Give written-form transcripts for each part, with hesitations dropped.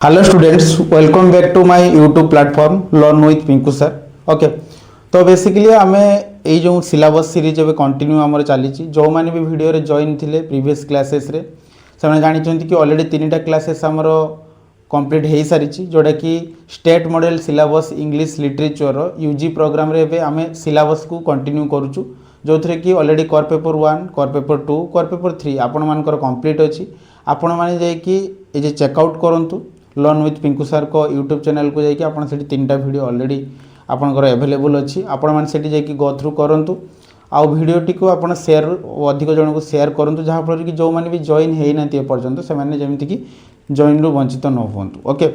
Hello students, welcome back to my YouTube platform learn with Pinku sir. Okay, तो basically आम ये जो syllabus series एवं कंटिन्यू आमर चली जो मैंने भी वीडियो रे जॉइन थे प्रीवियस क्लासेस रे से जानते कि ऑलरेडी 3टा क्लासेस आमर कंप्लीट हो सारी जोटा कि state model syllabus English literature UG programme रे आम सिलेबस को कंटिन्यू करुचु जो थे कि already core paper 1 core paper 2 core paper 3 आपण मानकर कंप्लीट अच्छी आपण मैंने जाकि चेकआउट करूँ लर्न विथ पिंकू सर को यूट्यूब चैनल को जाकि आपन से 3टा वीडियो ऑलरेडी आपनकर अवेलेबल अच्छी आपण मैंने से जाकि गो थ्रू करूँ आउ वीडियोटी को आप शेयर अधिक जन को शेयर करूँ जहाँफल कि जो मैंने भी जॉइन होना एपर्तंत से जमीक जॉइन रु वंचित न हूँ। ओके,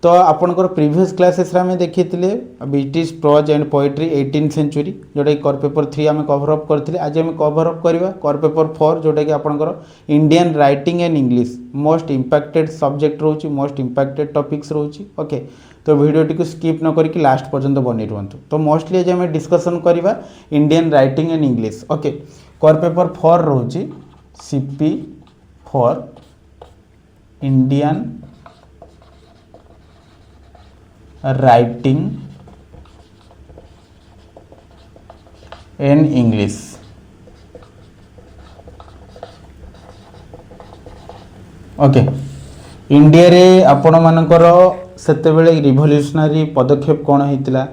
तो आपनकर प्रीवियस क्लासेस आम देखी British prose and poetry 18th century जोटा कि कोर पेपर 3 आम कवर अप करते आज आम कवर अप करवा कोर पेपर 4 जोटा कि आपनकर Indian writing and English most impacted subject रोचे मोस्ट इंपैक्टेड टॉपिक्स रोचे। ओके, तो वीडियोटी को स्किप न करके लास्ट पर्यंत बनी रुहतु। तो मोस्टली आज आम डिस्कसन करवा Indian writing and English. Okay, core paper 4 रोचे CP for Indian writing and English. Okay, India रे आपण मानकर सेतेबेले रिवोल्यूशनरी पदक्षेप कौन होता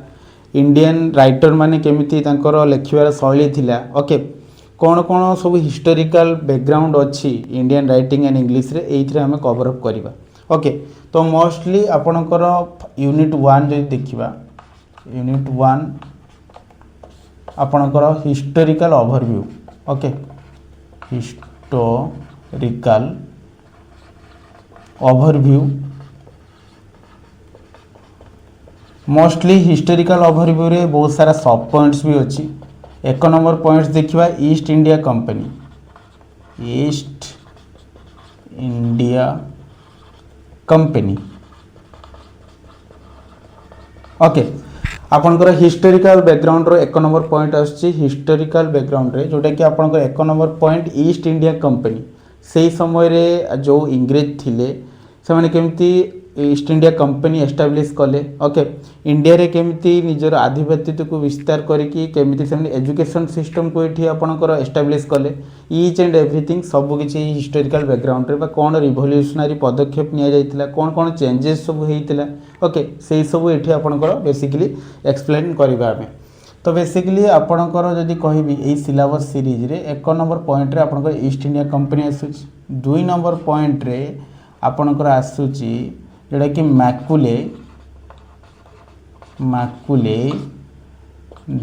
इंडियन राइटर माने केमिति तांकर लेखिबार शैली थिला। ओके, कौन कौन सब हिस्टोरिकल बैकग्राउंड अच्छी इंडियन राइटिंग एंड इंग्लिश रे एइथरे हमें कवर अप करबा। ओके, तो मोस्टली आपणकर यूनिट 1 जो देखा यूनिट 1 आपणकर historical overview. Okay, historical overview mostly historical overview रे बहुत सारा सब पॉइंट्स भी अच्छी। 1 नंबर पॉइंट्स देखा east India company east India company. Okay, आपनकर हिस्टोरिकल बैकग्राउंड रो 1 नंबर पॉइंट आछि हिस्टोरिकल बैकग्राउंड रे जोटा कि आपनकर 1 number point east India company से समय रे जो इंग्रेज थिले से माने केमती ईस्ट इंडिया कंपनी एस्टाब्लिश कले। ओके, इंडिया रे केमती निजर आधिपत्य को विस्तार करिकी केमती से एजुकेशन सिस्टम को एठी आपनकर एस्टाब्लिश कले ईच एंड एवरीथिंग सब किछि हिस्टोरिकल बैकग्राउंड रे बा कोन रिवोल्यूशनरी पदक्षेप निया जाइतिला कोन कोन चेंजेस सब हेइतिला। ओके, सेही सब एठी आपनकर बेसिकली एक्सप्लेन करबा हमें। तो बेसिकली आपनकर जदि कहबी एई सिलेबस सीरीज रे 1 नंबर पॉइंट रे आपनकर ईस्ट इंडिया कंपनी आसुची 2 नंबर पॉइंट रे आपनकर आसुची जोटा कि मैकुले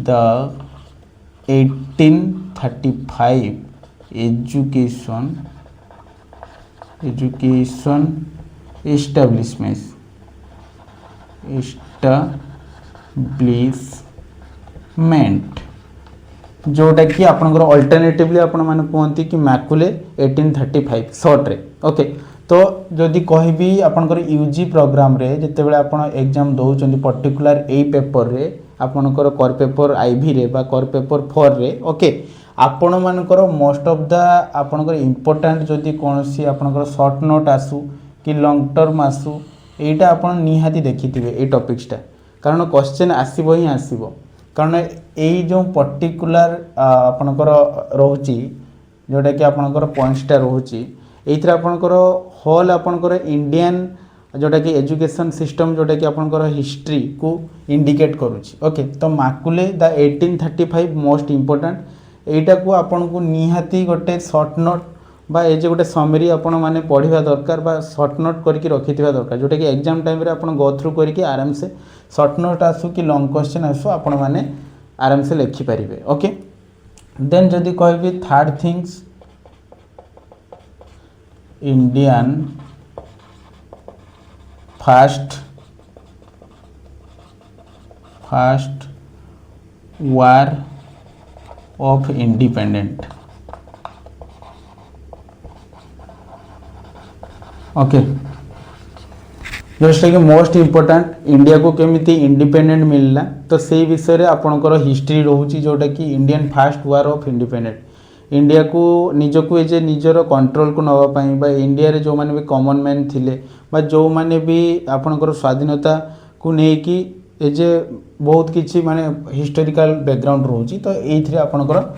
द 1835 एजुकेशन एस्टाब्लिशमेंट जोटा कि आपनकर अल्टरनेटिवली आपण माने कहंती कि मैकुले 1835 शॉर्ट रे। ओके, तो जदि कहबी आपनकर यूजी प्रोग्राम रे जेतेबेले आपण एग्जाम दउचंदी पर्टिकुलर ए पेपर रे आपनकर कोर पेपर आईवी रे बा कोर पेपर 4 रे। ओके, आपण मानकर मोस्ट ऑफ द आपनकर इंपोर्टेंट जदि कोनसी आपनकर शॉर्ट नोट आसु कि लॉन्ग टर्म आसु एटा आपण निहाती देखिथिबे ए टॉपिक्सटा कारण क्वेश्चन आसीबो ही आसीबो कारण एई जो पर्टिकुलर आपनकर रहउची जोटा कि आपनकर पॉइंट्सटा रहउची एइथरा आपनकर होल आपनकर इंडियन जोटा कि एजुकेशन सिस्टम जोटा कि आपनकर हिस्ट्री को इंडिकेट करूची। ओके, तो मैकुले द 1835 मोस्ट इंपोर्टेंट एटा को आपन को निहाती गोटे शॉर्ट नोट बा ए जे गोटे समरी आपण माने पढ़िबा दरकार बा शॉर्ट नोट करके रखिथिबा दरकार जोटा कि एग्जाम टाइम रे आपण गो थ्रू करके आराम से शॉर्ट नोट आसु कि लॉन्ग क्वेश्चन आसु आपण माने आराम से लिखि परिबे। ओके, देन जदि कहबी third things Indian first war of independent. Okay, जोटा कि मोस्ट इंपोर्टेंट इंडिया को केमिति इंडिपेंडेंट मिलला तो से विषय रे आपनकर हिस्ट्री रहउची जोटा कि Indian first war of independent India को निजको एजे निजर कंट्रोल को नवापाई बा इंडिया रे जो माने भी कॉमन मैन थिले बा जो माने भी आपनकर स्वाधीनता को नेकी एजे बहुत किछि माने हिस्टोरिकल बैकग्राउंड रोची तो एइथरे आपनकर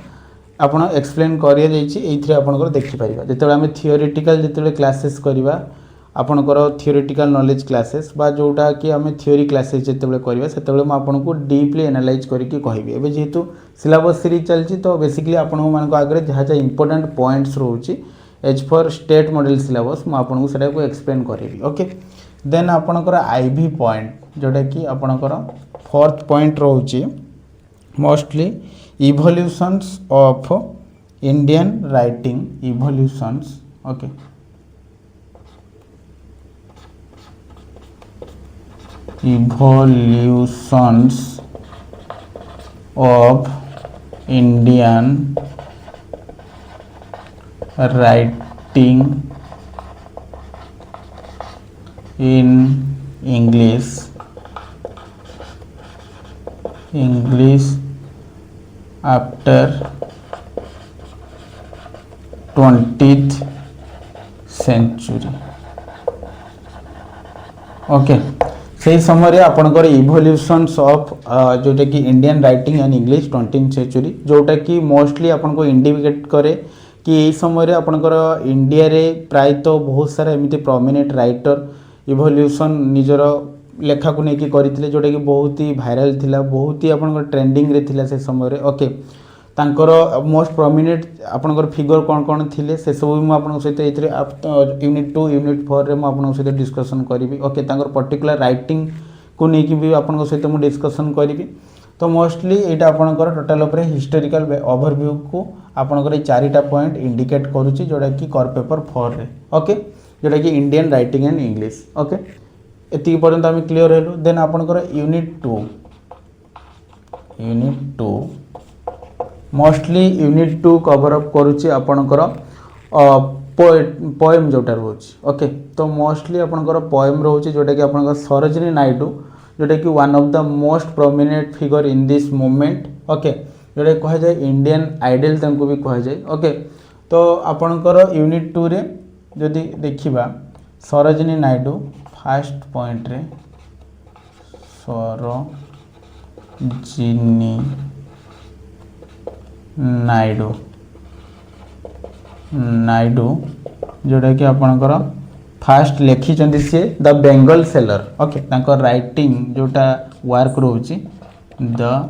आपण एक्सप्लेन करिया जाइछि एइथरे आपनकर देखि परिबा जेतेबे हम थियोरेटिकल जेतेबे क्लासेस करिबा आपनकर थियोरेटिकल नॉलेज क्लासेस बा जोटा कि आम थियोरी क्लासेस जितेबाला करवा से आपको डीपली एनालाइज करके कहबी एवं जेहेतु सिलेबस सीरीज चलती तो बेसिकली आपण मान आगे जहाँ जहाँ इंपोर्टेंट पॉइंट्स रोचे as for state model syllabus मुझे को एक्सप्लेन करी ओके देन आपणकर आईवी पॉइंट जोटा कि आपणकर फोर्थ पॉइंट रोचे mostly evolutions of Indian writing evolutions okay evolutions of Indian writing in English after 20th century okay से समय आपणकर इवोल्यूशंस ऑफ जोटा कि Indian writing and English 20th century जोटा कि मोस्टली आपको इंडिकेट करे कि यही समय आपणकर इंडिया रे प्राय तो बहुत सारा एमती प्रोमिनेंट राइटर इवोल्यूशन निजर लेखा को लेकिन करते जोटा कि बहुत ही भाइराल थिला बहुत ही आपणकर ट्रेंडिंग रे थिला से समय ओके तांकर मोस्ट प्रोमिनेंट आपणकर फिगर कौन कौन थिले से सब भी आपन सहित एथरे यूनिट 2 यूनिट 4 रे मु आपन सहित डिस्कशन करिवि ओके तांकर पर्टिकुलर राइटिंग को लेकि भी आपन सहित मु डिस्कशन करिवि तो मोस्टली एटा आपणकर टोटल ऊपर हिस्टोरिकल ओवरव्यू को आपणकर ए चारिटा पॉइंट इंडिकेट करूची जोटा कि कर पेपर 4 रे ओके जोटा कि Indian writing and English okay एति पर्यंत हम क्लियर हेलु देन आपणकर unit 2 mostly unit 2 cover up करुच्ची आपणकर पोएम जोटा रोचे ओके तो मोस्टली आपणकर पोएम रोचे जोटा कि आपणकर सरोजिनी नायडू जोटा कि one of the most prominent figure in this movement okay जोटा कह जाए इंडियन आइडल तांको भी कह जाए ओके तो आपणकर यूनिट 2 रे जदि देखिबा सरोजिनी नायडू फर्स्ट पॉइंट रे सरोजिनी नायडू जोटा कि आपणकर फास्ट लिखी सी द बेंगल सेलर ओके तांकर राइटिंग जोटा वर्क रोची द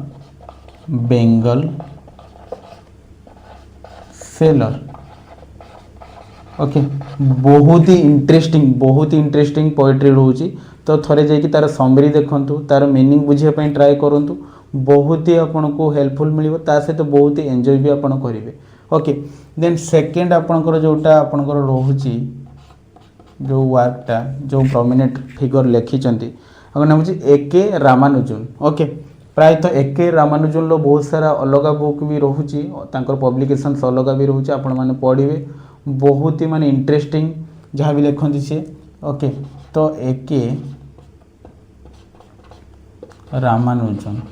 बेंगल सेलर ओके बहुत ही इंटरेस्टिंग पोएट्री रोची तो थरे जाकि तार समरी देखंतु तार मीनिंग बुझिया पई ट्राई करंतु बहुत ही आपको हेल्पफुल मिल सहित बहुत ही एंजॉय भी आपड़ करेंगे ओके देन सेकेंड आपणकर जोटा आपणकर रोची जो वर्कटा जो प्रोमिनेंट फिगर लिखिंट नाम हूँ ए.के. रामानुजन ओके प्रायतः ए.के. रामानुजन बहुत सारा अलग बुक भी रोचे पब्लिकेशंस अलग भी रोचे आपण मैंने पढ़े बहुत ही माने इंटरेस्टिंग जहाँ भी लिखती सी ओके तो ए.के. रामानुजन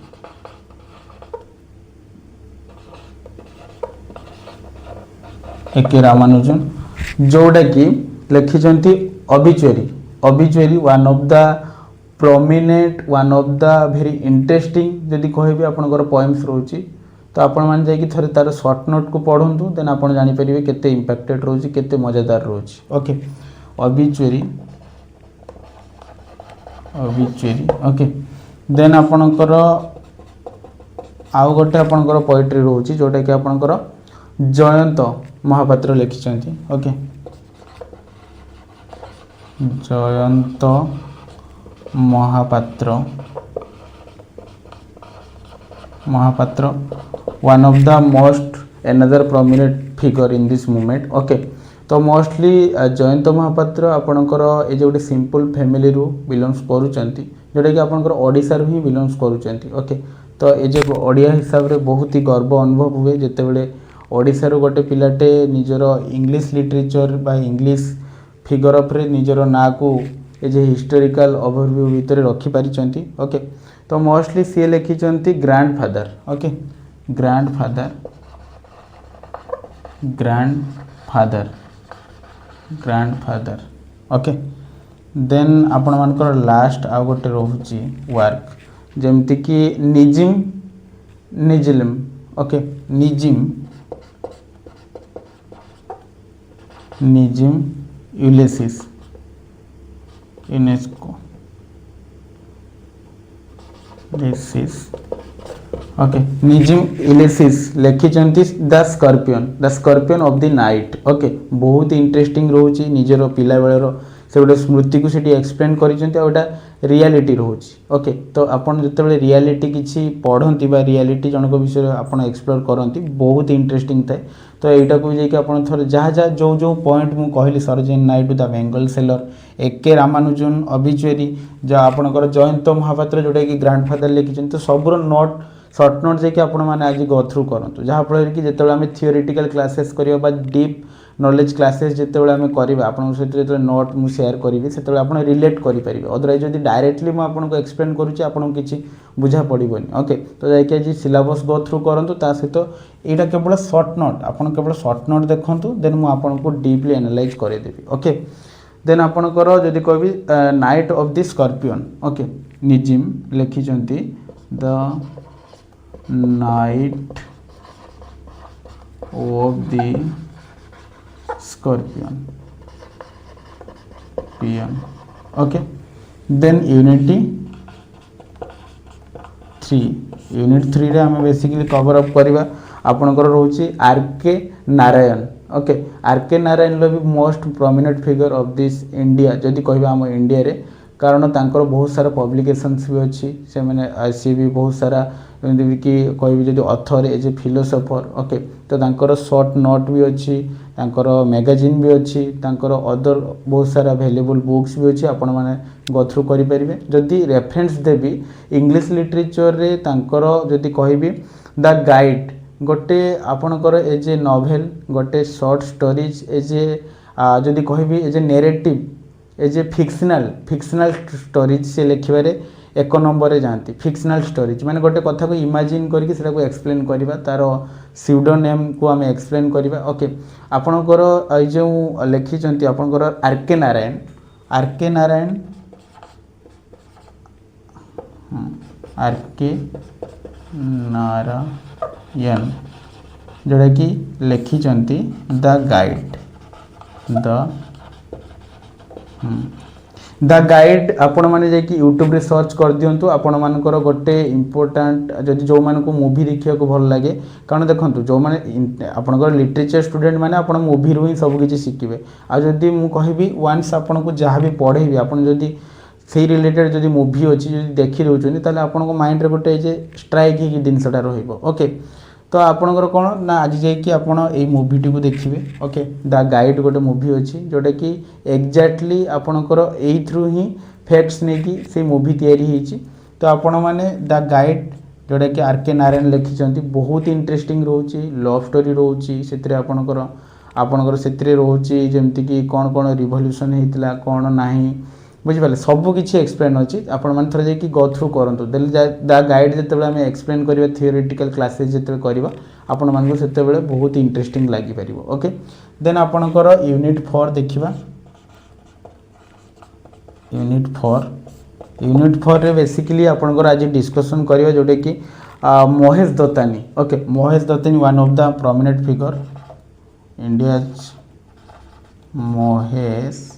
ए.के. रामानुजन जोटा कि लिखिंट obituary one of the prominent one of the very interesting जदि कहे आपंकर पोएम्स रोची तो आपण मैंने जाकि थोड़े तार शॉर्ट नोट को पढ़ु देन आप जानीपर केते इंपैक्टेड रोची केते मजेदार रोची ओके ऑबिचुअरी ओके देन आपणकर आउ गोटे आपणकर पोएट्री रोची जोटा कि आपणकर जयंत महापात्र लिखिंट okay Jayanta Mahapatra one of the most another prominent figure in this movement okay तो मोस्टली जयंत महापात्र आपणकर ये जो गोटे सिंपल फैमिली रू बिलोंग्स करुँच जोटा कि आपणकर ओडिशा रू ही बिलोंग्स करुँच ओके तो ये जो ओडिया हिसाब से बहुत ही गर्व अनुभव हुए जितेबले ओडिशा रू गोटे पिलाटे निजर इंग्लिश लिटरेचर बा इंग्लिश फिगर अफ रे निजर ना को ये जो हिस्टोरिकल ओवरव्यू भितर रखिपारी ओके तो मोस्टली सी लिखिंट grandfather okay grandfather grandfather grandfather okay then आपण मानकर लास्ट आ गोटे रोची वर्क जेमती कि निजिम निजिलम ओके निजिम निजिम यूलिसिस यूनेस्को यूलिसिस ओके निजिम यूलिसिस लिखिचंती the scorpion of the night okay बहुत इंटरेस्टिंग रोची निजर पिला बेलर से गोटे स्मृति को सीटी एक्सप्लेन करिसेंती रियलिटी रोची ओके तो आपन जतबे रियलिटी किछि पढ़ंती बा रियलिटी जनक विषय आपन एक्सप्लोर करंती बहुत इंटरेस्टिंग थाए तो एटा को जे कि आपन थोर जहाँ जहाँ जो जो पॉइंट मु कहली सरोजिनी नायडू द बेंगल सेलर एके रामानुजन ऑब्ituary जो आपनकर जयंत महापात्र जोटा कि ग्रैंडफादर लिखिछन तो सबरो नोट सर्ट नोट जे कि आपण माने आज गो थ्रू करंतु जहाँ फल कि जेतेबेले आमे थियोरेटिकल क्लासेस करियो बा डीप नॉलेज क्लासेस जेतेबेले आमे करिबा आपन सहित जेतेबेले नोट मु शेयर करिवि सेतेबेले आपण रिलेट करि परिबे अदरवाइज जदि डायरेक्टली मु आपन को एक्सप्लेन करूची आपन किछि बुझा पड़िबोनी ओके तो जाय कि आज सिलेबस गो थ्रू करंतु ता सहित एटा केवल शॉर्ट नोट आपन केवल शॉर्ट नोट देखंतु देन मु आपन को डीपली एनालाइज करे देबी ओके देन आपनकर जदि कहबी night of the scorpion okay Nissim लिखिचंती the night of the scorpion पियन ओके देन यूनिट 3 रे हमें बेसिकली कवर अप करबा आपनकर रहउची R K Narayan okay R K Narayan लो भी most prominent figure of this India जदि कहबा हम इंडिया रे कारण तांकर बहुत सारा पब्लिकेशंस भी अच्छी से माने सी भी बहुत सारा एमि कि कहबी जदि author as a philosopher okay तो तांकर शॉर्ट नोट भी अच्छी तांकर मैगजीन भी अच्छी तांकर अदर बहुत सारा वैल्यूएबल बुक्स भी अच्छी आपण माने गो थ्रू करि परिबे जदि रेफरेंस देबी इंग्लिश लिटरेचर रे तांकर जदि कहबी द गाइड गोटे आपणकर एज ए नोवेल गोटे शॉर्ट स्टोरीज एज ए जदि कहबी as a narrative as a fictional stories से लिखबारे एक नंबर रे जानती फिक्शनल स्टोरीज माने गोटे कथा को इमेजिन करके सेटा को एक्सप्लेन करबा तार स्यूडोनेम को आम एक्सप्लेन करबा ओके आपणकर ए जो लिखिचंती आपणकर आरके नारायण जोड़ा कि लिखिचंती द गाइड आपण माने जे कि यूट्यूब रे सर्च कर दियंतु आपण मानकर गोटे इंपोर्टेंट जदि जो मान को मूवी देखिया को भल लागे कारण देखंतु जो माने आपनकर लिटरेचर स्टूडेंट माने आपण मूवी रो ही सब किछि सिखिबे आ जदि मु कहिबी वन्स आपण को जहाँ भी पढ़ेबी आपण जदि से रिलेटेड जदि मूवी अछि जदि देखि रहउछनी ताले आपण को माइंड रे गोटे जे स्ट्राइक ही दिनसटा रहइबो ओके तो आपणकर कौन ना आज जाकि आपण ए मूवीटी को देखिए ओके द गाइड गोटे मूवी अच्छी जोटा कि एक्जाक्टली आपणकर ए थ्रू ही फैक्ट्स नहीं कि से मूवी तैयारी होती तो आपण माने द गाइड जोटा कि आरके नारायण लिखिं बहुत इंटरेस्टिंग रोचे लव स्टोरी रोचे से आपणकर से रोचे जमती कि कौन कौन रिवोल्यूशन होता कौन ना बुझिपारे सब किसी एक्सप्लेन अच्छी आपण मैंने थोड़ा जाकि गो थ्रू करूँ द गाइड जिते आम एक्सप्लेन करवा थियोरेटिकल क्लासेस जिते करवा आपण मानक से बहुत इंटरेस्टिंग लगी पार ओके देन आपणकर यूनिट 4 देखा यूनिट 4 रे बेसिकली आपणकर आज डिस्कशन करवा जोटा कि Mahesh Dattani okay Mahesh Dattani one of the prominent figure India Mahesh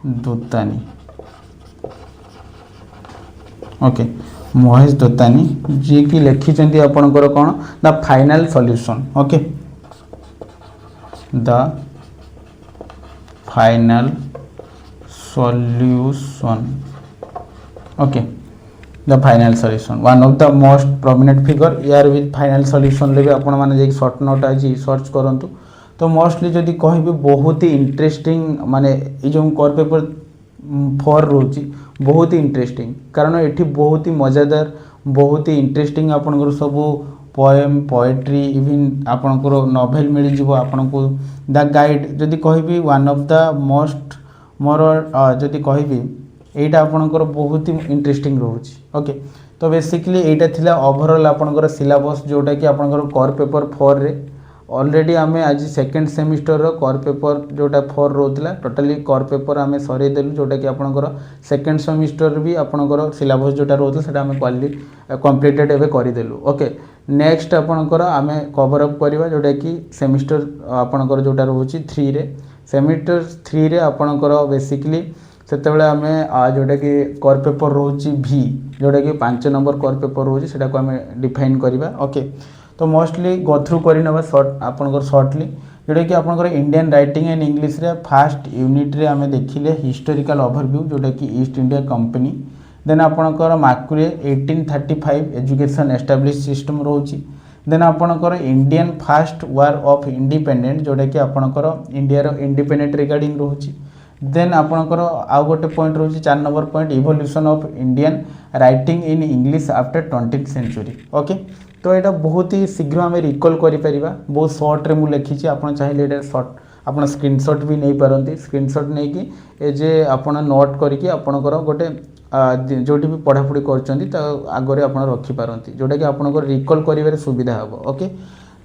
Dattani okay Mahesh Dattani ji की लिखिं आपणकर कौन the final solution okay the final solution okay the final solution one of the most prominent figure यार विथ फाइनल सॉल्यूशन ले भी आपण माने शॉर्ट नोट आज सर्च करंतु तो मोस्टली जदि कहबे बहुत ही इंटरेस्टिंग माने ये जो कर पेपर 4 रोची बहुत ही इंटरेस्टिंग कारण एठी बहुत ही मजेदार बहुत ही इंटरेस्टिंग आपनकर सब पोएम पोएट्री इवन आपनकर नोवेल मिल जिवो आपनको द गाइड जदि कहबी one of the most more जदि कहबी एटा आपनकर बहुत ही इंटरेस्टिंग रोची ओके तो बेसिकली एटा थिला ओवरऑल आपनकर सिलेबस जोटा कि आपनकर कोर पेपर 4 रे ऑलरेडी आम आज सेकेंड सेमिस्टर कोर पेपर जोटा 4 रोला टोटाली कोर पेपर आम सरदेलु जोटा कि आपंकर सेकेंड सेमिस्टर भी आपंकर सिलेबस जोटा रोला से आम कम्प्लीटेड एवं करदेलु ओके नेक्स्ट आपंकर आम कवर अप करवा जोटा कि सेमिस्टर आपंकर जोटा रोचे 3 रे सेमिस्टर 3 रे आपंकर बेसिकली सेतेबेले आम जोटा कि कोर पेपर रोचे भी जोटा कि 5 नंबर कोर पेपर रोचे सेटा को आम डिफाइन करवा ओके तो मोस्टली गो थ्रू करना सर्ट आपंकर सर्टली जोटा कि आपंकर इंडियन राइटिंग एंड इंग्लिश रे फास्ट यूनिट रे आम देखिले हिस्टोरिकल ओवरव्यू जोटा कि ईस्ट इंडिया कंपनी देन आपंकर मार्कुरे 1835 एजुकेशन एस्टाब्लिश सिस्टम रोची देन आपंकर Indian first war of independent जोटा कि आपंकर इंडिया रो इंडिपेंडेंट रिगार्डिंग रोची देन आपंकर आउ गोटे पॉइंट रोची 4 number point evolution of Indian writing in English after 20th century okay तो यहाँ बहुत ही शीघ्र आम रिकल कर बहुत सर्ट्रे मुझे लिखी आप चाहिए सर्ट आप स्क्रीनशॉट भी नहीं पारती स्क्रीनशॉट नहीं कि जे आप नोट करके आपणकर गोटे जो भी पढ़ापढ़ी कर आगे आप रखिपारती जोटा कि आपंकर रिकल कर सुविधा हम ओके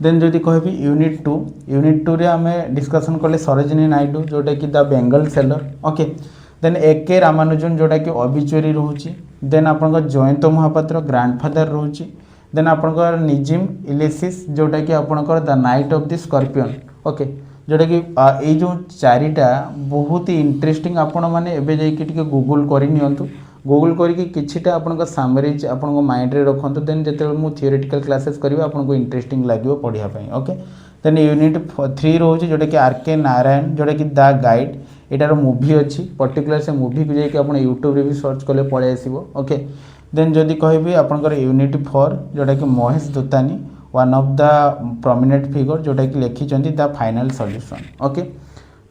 देन जदि कहबी यूनिट 2 रे आम डिस्कसन कले सरोजिनी नायडू जोटा कि the Bengal sailor okay then A K. Ramanujan जोटा कि ऑबिचुअरी रोची देन आपंकर जयंत महापात्र ग्रांडफादर रोची देन आपंकर निजिम इलेसिस जोटा कि आपंकर the night of the scorpion okay जोटा कि ये जो चारिटा बहुत ही इंटरेस्टिंग आपण मैंने एबे जाइए गूगल करनी गूगल करके किछिटा आपन सामरीज आपन माइंड रे रखंतु देन जेते मु थियोरेटिकल क्लासेस करिवे आपन को इंटरेस्टिंग लागिवो पढिया पई ओके देन यूनिट 3 रोज जोटा कि आर.के. नारायण जोटा कि द गाइड एटार मूवी अच्छी पर्टिकुलर से मूवी को जाइए आप यूट्यूब रे भी सर्च कले पळे आसीबो ओके देन जदि कहबी आपनकर यूनिट 4 जोटा कि Mahesh Dattani one of the prominent figure जोटा कि लिखिचंती द फाइनल सॉल्यूशन ओके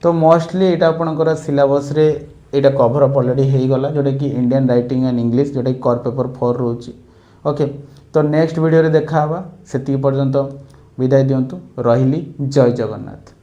तो मोस्टली एटा आपनकर सिलेबस रे एटा कवर अप ऑलरेडी हो गला जोटा कि इंडियन राइटिंग एंड इंग्लिश जोटा कि कोर पेपर 4 रोची ओके तो नेक्स्ट वीडियो रे देखा हवा सेति पर्यंत विदाय दियंतु रहिली जय जगन्नाथ।